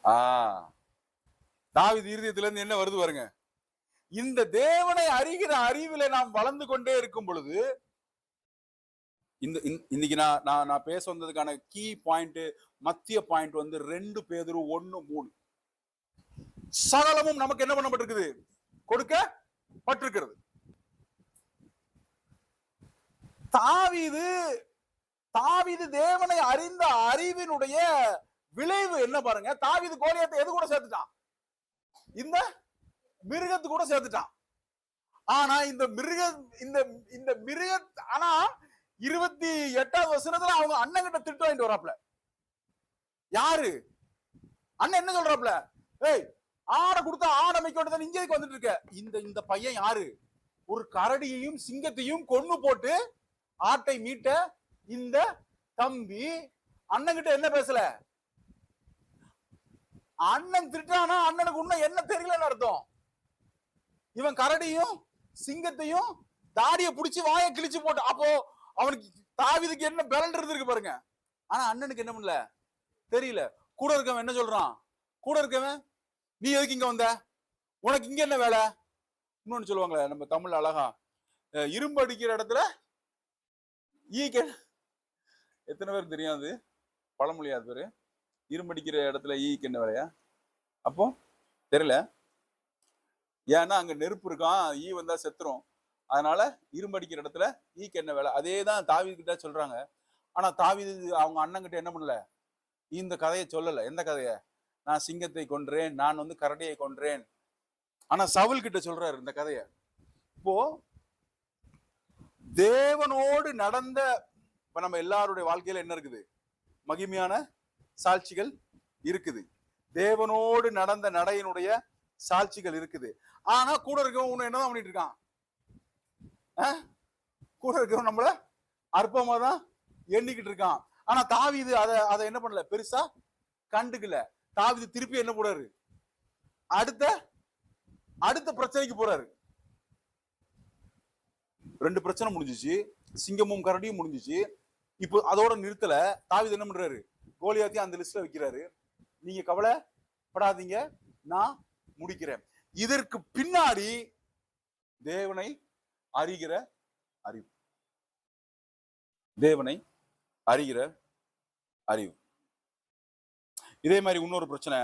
ஆஹ் தாவீது இருதயத்துல இருந்து என்ன வருது பாருங்க. இந்த தேவனை அறிகிற அறிவில நாம் வளர்ந்து கொண்டே இருக்கும் பொழுது, இன்னைக்கு நான் பேச வந்ததுக்கான கீ பாயிண்ட், மத்திய பாயிண்ட் வந்து 2 பேதுரு 1:3. சகலமும் நமக்கு என்ன பண்ணப்பட்டிருக்குது? கொடுக்கப்பட்டிருக்கிறது. தாவீது தேவனை அறிந்த அறிவினுடைய விளைவு என்ன பாருங்க. தாவீது கோலியாத்தை எது கூட சேர்த்துட்டான்? இந்த மிருகத்து கூட சேர்த்துட்டான். ஆனா இந்த மிருக ஆனா 28வது வசனத்துல அவங்க அண்ணன் கிட்ட திட்டு வாங்கிட்டு வராப்ல. யாரு அண்ணன் என்ன சொல்றாப்ல? ஏய், ஆடை கொடுத்தா ஆடை மேய்க்க இங்க வந்துட்டு இருக்க. இந்த பையன் யாரு? ஒரு கரடியையும் சிங்கத்தையும் கொன்னு போட்டு ஆட்டை மீட்ட இந்த தம்பி அண்ணன் கிட்ட என்ன பேசல? அண்ணன் திட்டானா அண்ணனுக்கு உன்ன என்ன தெரியலன்னு அர்த்தம். இவன் கரடியும் சிங்கத்தையும் தாடிய புடிச்சு வாயை கிழிச்சு போட்டு, அப்போ அவனுக்கு தாவீதுக்கு என்ன பலன் இருக்கு பாருங்க. ஆனா அண்ணனுக்கு என்ன பண்ணல தெரியல. கூட இருக்கவன் என்ன சொல்றான்? கூட இருக்கவன், நீ எதுக்கு இங்க வந்த? உனக்கு இங்க என்ன வேலை? இன்னொன்னு சொல்லுவாங்களே நம்ம தமிழ் அழகா, இரும்பு அடிக்கிற இடத்துல எத்தனை பேர் தெரியாது? பழமொழியாது பேரு. இரும்பு அடிக்கிற இடத்துல ஈக்கு என்ன வேலையா? அப்போ தெரியல. ஏன்னா அங்க நெருப்பு இருக்கான், ஈ வந்தா செத்துரும். அதனால இரும்பு அடிக்கிற இடத்துல ஈக்கு என்ன வேலை? அதே தான் தாவீது கிட்ட சொல்றாங்க. ஆனா தாவீது அவங்க அண்ணன் கிட்ட என்ன பண்ணல? இந்த கதையை சொல்லல. எந்த கதைய? நான் சிங்கத்தை கொன்றேன், நான் வந்து கரடியை கொன்றேன். ஆனா சவுல் கிட்ட சொல்றாரு இந்த கதைய. இப்போ தேவனோடு நடந்த, இப்ப நம்ம எல்லாருடைய வாழ்க்கையில என்ன இருக்குது? மகிமையான சாட்சிகள் இருக்குது. தேவனோடு நடந்த நடையினுடைய சாட்சிகள் இருக்குது. ஆனா கூட இருக்கவன் உன்னை என்னதான் பண்ணிட்டு இருக்கான்? கூட இருக்கவன் நம்மள அற்பமா தான் எண்ணிக்கிட்டு இருக்கான். ஆனா தாவீது அதை என்ன பண்ணல? பெருசா கண்டுக்கல. தாவீது திருப்பி என்ன போறாரு? அடுத்த பிரச்சனைக்கு போறாரு. 2 பிரச்சனை முடிஞ்சிச்சு, சிங்கமும் கரடியும் முடிஞ்சிச்சு. இப்போ அதோட நிறுத்தல. தாவீது என்ன பண்றாரு? கோலியாத்தையும் அந்த லிஸ்ட்ல வைக்கிறாரு. நீங்க கவலைப்படாதீங்க, நான் முடிக்கிறேன். இதற்கு பின்னாடி தேவனை அறிகிற அறிவு. தேவனை அறிகிற அறிவு. இதே மாதிரி இன்னொரு பிரச்சனை